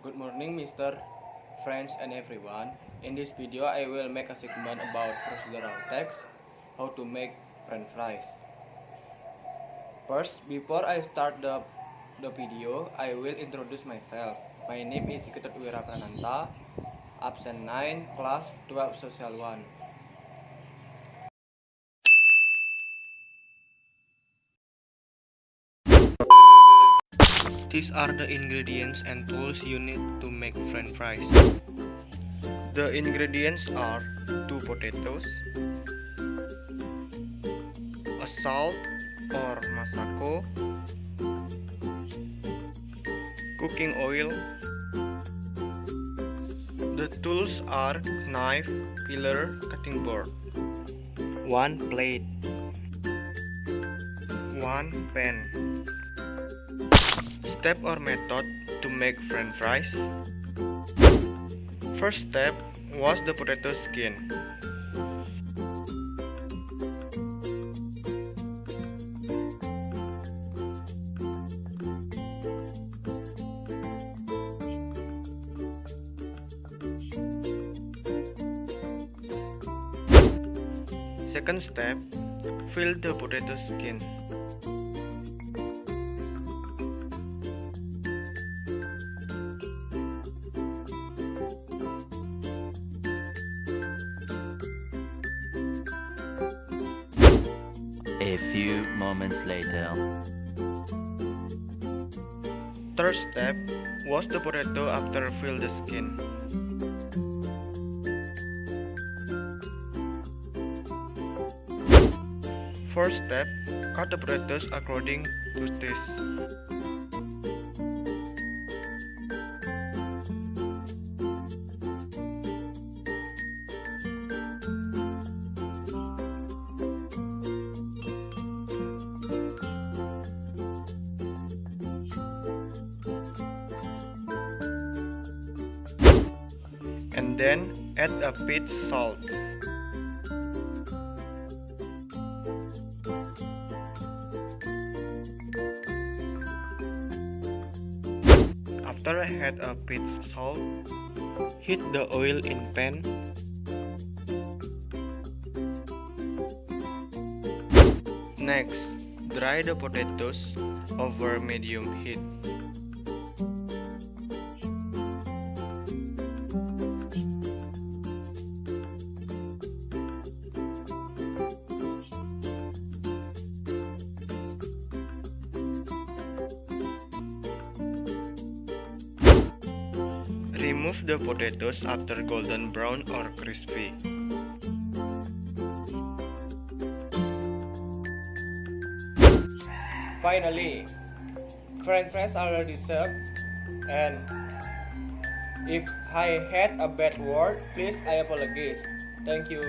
Good morning, Mr. Friends and everyone. In this video, I will make a segment about procedural text, how to make French fries. First, before I start the video, I will introduce myself. My name is Ketut Wira absent 9, class 12, social 1. These are the ingredients and tools you need to make French fries. The ingredients are 2 potatoes, a salt or masako, cooking oil. The tools are knife, peeler, cutting board, 1 plate, 1 pan. Step or method to make French fries. First step, wash the potato skin. Second step, fill the potato skin. A few moments later. Third step, wash the potato after fill the skin. Fourth step, cut the potatoes according to taste. And then add a bit salt. After I add a bit salt, heat the oil in pan. Next, dry the potatoes over medium heat. Remove the potatoes after golden brown or crispy. Finally, French fries are already served, and if I had a bad word, please I apologize. Thank you.